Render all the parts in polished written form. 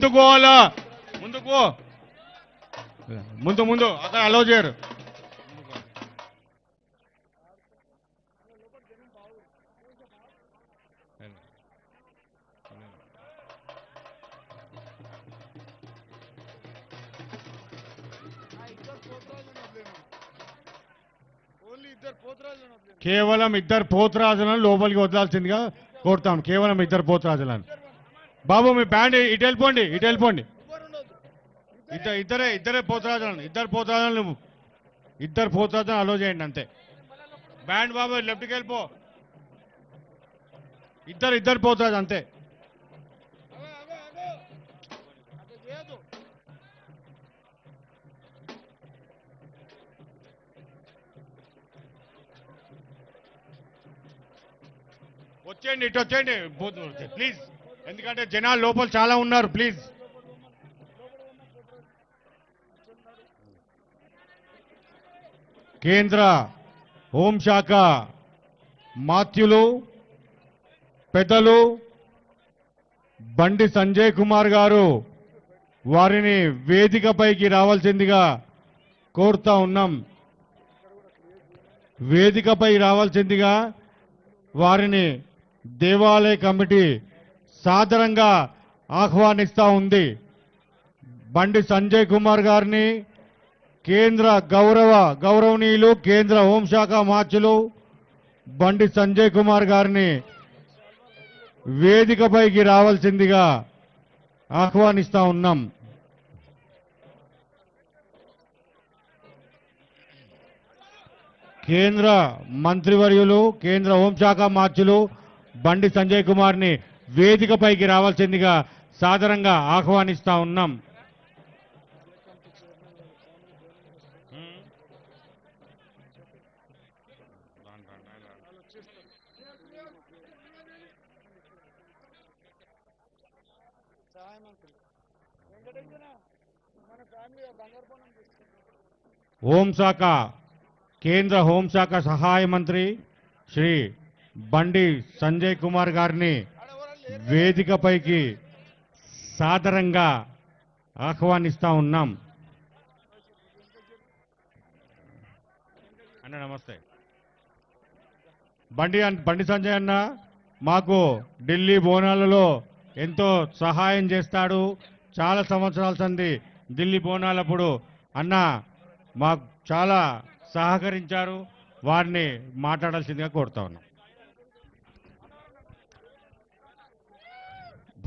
ముందుకోవాలా ముందుకు ముందు ముందు అక్కడ అలౌ చేయరు. కేవలం ఇద్దరు పోతురాజులను లోపలికి వదలాల్సిందిగా కోరుతాం. కేవలం ఇద్దరు పోతురాజులను. బాబు మీ బ్యాండ్ ఇటు వెళ్ళిపోండి, ఇటు వెళ్ళిపోండి. ఇద్దరే పోతురాజులను, ఇద్దరు పోతురాజులను అలో చేయండి అంతే. బ్యాండ్ బాబు లెఫ్ట్కి వెళ్ళిపో. ఇద్దరు పోతురాజు అంతే. వచ్చేయండి, ఇటు వచ్చేయండి ప్లీజ్, ఎందుకంటే జనాలు లోపల చాలా ఉన్నారు. ప్లీజ్ కేంద్ర హోంశాఖ మాత్యులు పెద్దలు బండి సంజయ్ కుమార్ గారు వారిని వేదికపైకి రావాల్సిందిగా కోరుతా ఉన్నాం. వేదికపై రావాల్సిందిగా వారిని దేవాలయ కమిటీ సాదరంగా ఆహ్వానిస్తా ఉంది. బండి సంజయ్ కుమార్ గారిని కేంద్ర గౌరవనీయులు కేంద్ర హోంశాఖ మార్చులు బండి సంజయ్ కుమార్ గారిని వేదికపైకి రావాల్సిందిగా ఆహ్వానిస్తా ఉన్నాం. కేంద్ర మంత్రివర్యులు కేంద్ర హోంశాఖ మార్చులు బండి సంజయ్ కుమార్ని వేదికపైకి రావాల్సిందిగా సాదరంగా ఆహ్వానిస్తా ఉన్నాం. హోంశాఖ కేంద్ర హోంశాఖ సహాయ మంత్రి శ్రీ బండి సంజయ్ కుమార్ గారిని వేదికపైకి సాదరంగా ఆహ్వానిస్తా ఉన్నాం. అన్న నమస్తే. బండి సంజయ్ అన్న మాకు ఢిల్లీ బోనాలలో ఎంతో సహాయం చేస్తాడు. చాలా సంవత్సరాల సంది ఢిల్లీ బోనాలప్పుడు అన్న మాకు చాలా సహకరించారు. వారిని మాట్లాడాల్సిందిగా కోరుతా ఉన్నాం.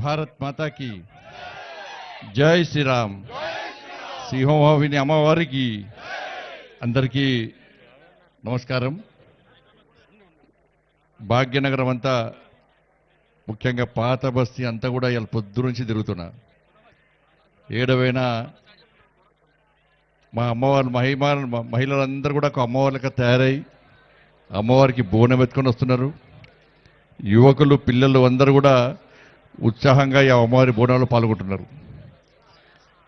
భారత్ మాతాకి జై శ్రీరామ్. సింహవాహిని అమ్మవారికి అందరికీ నమస్కారం. భాగ్యనగరం అంతా ముఖ్యంగా పాత బస్తీ అంతా కూడా ఇలా పొద్దు నుంచి తిరుగుతున్నా. ఏడవైనా మా అమ్మవారు మహిళలందరూ కూడా ఒక అమ్మవార్లుగా తయారై అమ్మవారికి బోనం ఎత్తుకొని వస్తున్నారు. యువకులు పిల్లలు అందరూ కూడా ఉత్సాహంగా ఈ అమ్మవారి బోనాల్లో పాల్గొంటున్నారు.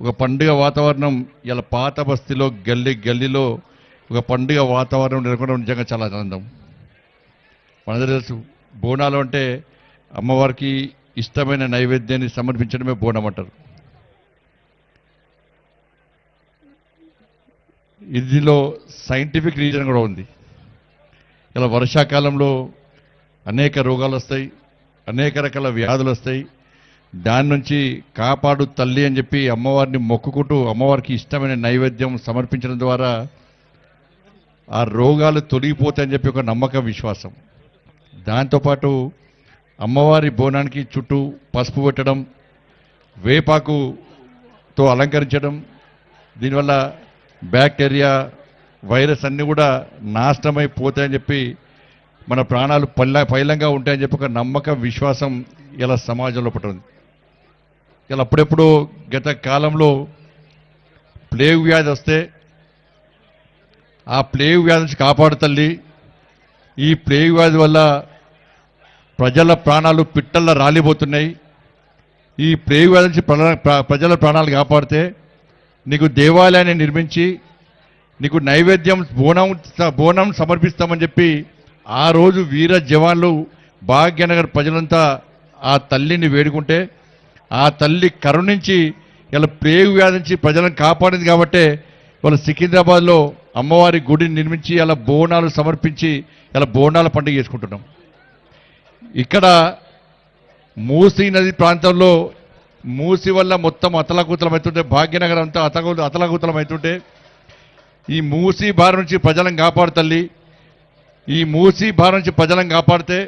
ఒక పండుగ వాతావరణం ఇలా పాత బస్తీలో గల్లీలో ఒక పండుగ వాతావరణం నెలకొనడం నిజంగా చాలా ఆనందం. మనందరూ తెలుసు బోనాలు అంటే అమ్మవారికి ఇష్టమైన నైవేద్యాన్ని సమర్పించడమే బోనం అంటారు. ఇందులో సైంటిఫిక్ రీజన్ కూడా ఉంది. ఇలా వర్షాకాలంలో అనేక రోగాలు వస్తాయి, అనేక రకాల వ్యాధులు వస్తాయి. దాని నుంచి కాపాడు తల్లి అని చెప్పి అమ్మవారిని మొక్కుకుంటూ అమ్మవారికి ఇష్టమైన నైవేద్యం సమర్పించడం ద్వారా ఆ రోగాలు తొలగిపోతాయని చెప్పి ఒక నమ్మకం, విశ్వాసం. దాంతోపాటు అమ్మవారి బోనానికి చుట్టూ పసుపు పెట్టడం, వేపాకుతో అలంకరించడం, దీనివల్ల బ్యాక్టీరియా వైరస్ అన్నీ కూడా నాశనమైపోతాయని చెప్పి మన ప్రాణాలు పైలంగా ఉంటాయని చెప్పి ఒక నమ్మకం, విశ్వాసం ఇలా సమాజంలో పట్టింది. ఇలా అప్పుడెప్పుడు గత కాలంలో ప్లేగ్ వ్యాధి వస్తే ఆ ప్లేగ్ వ్యాధి నుంచి కాపాడు తల్లి, ఈ ప్లేగ్ వ్యాధి వల్ల ప్రజల ప్రాణాలు పిట్టల్లో రాలిపోతున్నాయి, ఈ ప్లేగ్ వ్యాధి నుంచి ప్రజల ప్రాణాలు కాపాడితే నీకు దేవాలయాన్ని నిర్మించి నీకు నైవేద్యం బోనం సమర్పిస్తామని చెప్పి ఆ రోజు వీర జవాన్లు భాగ్యనగర్ ప్రజలంతా ఆ తల్లిని వేడుకుంటే ఆ తల్లి కరుణించి ఇలా ప్లేగు వ్యాధి నుంచి ప్రజలను కాపాడింది కాబట్టే ఇవాళ సికింద్రాబాద్లో అమ్మవారి గుడిని నిర్మించి ఇలా బోనాలు సమర్పించి ఇలా బోనాల పండుగ చేసుకుంటున్నాం. ఇక్కడ మూసీ నది ప్రాంతంలో మూసి వల్ల మొత్తం అతలాకుతలం అవుతుంటే, భాగ్యనగరం అంతా అతలాకుతలం అవుతుంటే ఈ మూసీ బారి నుంచి ప్రజలను కాపాడు తల్లి, ఈ మూసీ బారి నుంచి ప్రజలను కాపాడితే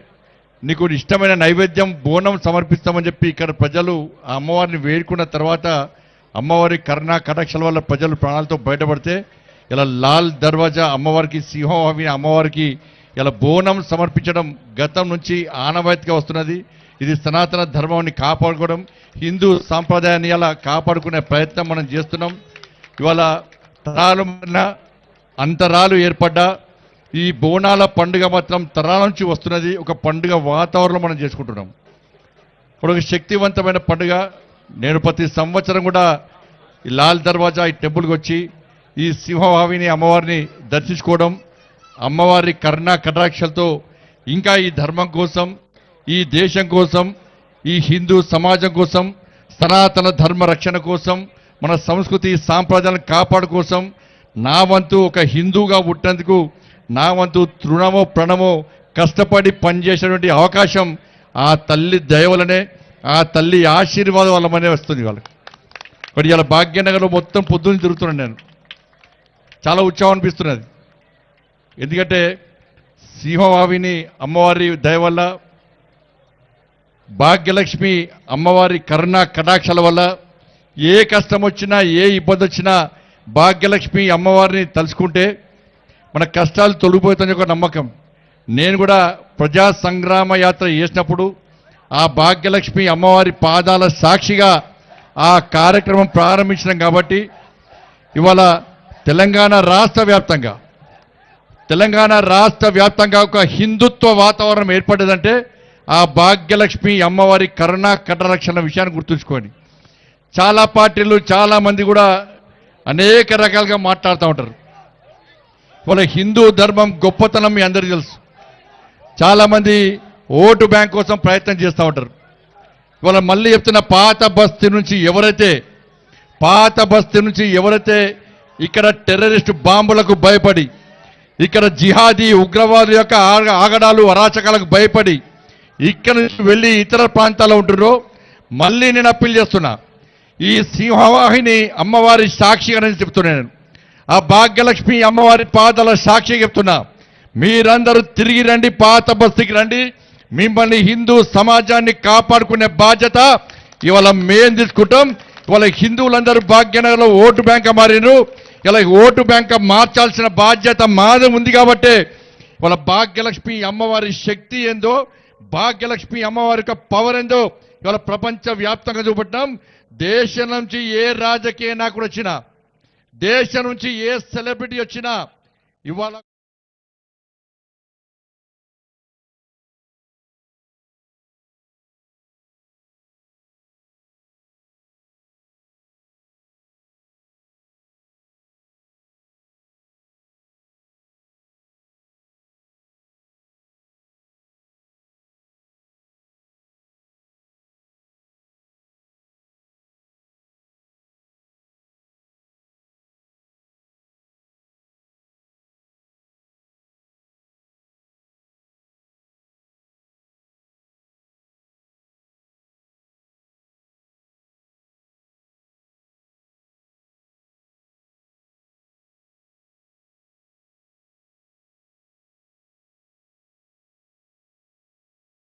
నీకు ఇష్టమైన నైవేద్యం బోనం సమర్పిస్తామని చెప్పి ఇక్కడ ప్రజలు ఆ అమ్మవారిని వేడుకున్న తర్వాత అమ్మవారి కరుణా కటాక్షల వల్ల ప్రజలు ప్రాణాలతో బయటపడితే ఇలా లాల్ దర్వాజా అమ్మవారికి, సింహవాహిని అమ్మవారికి ఇలా బోనం సమర్పించడం గతం నుంచి ఆనవాయితీగా వస్తున్నది. ఇది సనాతన ధర్మాన్ని కాపాడుకోవడం, హిందూ సాంప్రదాయాన్ని ఇలా కాపాడుకునే ప్రయత్నం మనం చేస్తున్నాం. ఇవాళ తరాలు అంతరాలు ఏర్పడ్డా ఈ బోనాల పండుగ మాత్రం తరాల నుంచి వస్తున్నది. ఒక పండుగ వాతావరణం మనం చేసుకుంటున్నాం. ఇప్పుడు ఒక శక్తివంతమైన పండుగ. నేను ప్రతి సంవత్సరం కూడా ఈ లాల్ దర్వాజా ఈ టెంపుల్కి వచ్చి ఈ సింహవాహిని అమ్మవారిని దర్శించుకోవడం, అమ్మవారి కరుణా కటాక్షలతో ఇంకా ఈ ధర్మం కోసం, ఈ దేశం కోసం, ఈ హిందూ సమాజం కోసం, సనాతన ధర్మ రక్షణ కోసం, మన సంస్కృతి సాంప్రదాయాలను కాపాడు కోసం నా వంతు ఒక హిందూగా పుట్టినందుకు నా వంతు తృణమో ప్రణమో కష్టపడి పనిచేసేటువంటి అవకాశం ఆ తల్లి దయవలనే, ఆ తల్లి ఆశీర్వాదం వల్లనే వస్తుంది వాళ్ళకి. మరి ఇలా భాగ్యనగర్లో మొత్తం పొద్దున్న తిరుగుతున్నాను నేను. చాలా ఉత్సాహం అనిపిస్తున్నది. ఎందుకంటే సింహవాహిని అమ్మవారి దయ వల్ల, భాగ్యలక్ష్మి అమ్మవారి కరుణా కటాక్షల వల్ల ఏ కష్టం వచ్చినా, ఏ ఇబ్బంది వచ్చినా భాగ్యలక్ష్మి అమ్మవారిని తలుచుకుంటే మన కష్టాలు తొలగిపోతాయని ఒక నమ్మకం. నేను కూడా ప్రజా సంగ్రామ యాత్ర చేసినప్పుడు ఆ భాగ్యలక్ష్మి అమ్మవారి పాదాల సాక్షిగా ఆ కార్యక్రమం ప్రారంభించినాం. కాబట్టి ఇవాళ తెలంగాణ రాష్ట్ర వ్యాప్తంగా ఒక హిందుత్వ వాతావరణం ఏర్పడ్డదంటే ఆ భాగ్యలక్ష్మి అమ్మవారి కరుణా కటాక్షల విషయాన్ని గుర్తుంచుకోండి. చాలా పార్టీలు, చాలా మంది కూడా అనేక రకాలుగా మాట్లాడుతూ ఉంటారు. ఇవాళ హిందూ ధర్మం గొప్పతనం మీ అందరికీ తెలుసు. చాలామంది ఓటు బ్యాంక్ కోసం ప్రయత్నం చేస్తూ ఉంటారు. ఇవాళ మళ్ళీ చెప్తున్న పాత బస్తీ నుంచి ఎవరైతే ఇక్కడ టెర్రరిస్టు బాంబులకు భయపడి, ఇక్కడ జిహాదీ ఉగ్రవాదుల యొక్క ఆగడాలు అరాచకాలకు భయపడి ఇక్కడ నుంచి వెళ్ళి ఇతర ప్రాంతాల్లో ఉంటున్నారో మళ్ళీ నేను అప్పీల్ చేస్తున్నా. ఈ సింహవాహిని అమ్మవారి సాక్షిగా నేను చెప్తున్నాను, ఆ భాగ్యలక్ష్మి అమ్మవారి పాదాల సాక్షిగా చెప్తున్నా, మీరందరూ తిరిగి రండి, పాత బస్తీకి రండి. మిమ్మల్ని హిందూ సమాజాన్ని కాపాడుకునే బాధ్యత ఇవాళ మేం తీసుకుంటాం. ఇవాళ హిందువులందరూ భాగ్యనగర్లో ఓటు బ్యాంక్ మారిను. ఇలా ఓటు బ్యాంక్ మార్చాల్సిన బాధ్యత మాదే ఉంది. కాబట్టి ఇవాళ భాగ్యలక్ష్మి అమ్మవారి శక్తి ఏందో, భాగ్యలక్ష్మి అమ్మవారి యొక్క పవర్ ఏందో ఇవాళ ప్రపంచ వ్యాప్తంగా చూపెట్టాం. దేశం నుంచి ఏ రాజకీయ నాయకుడు వచ్చినా, దేశం నుంచి ఏ సెలబ్రిటీ వచ్చినా ఇవాళ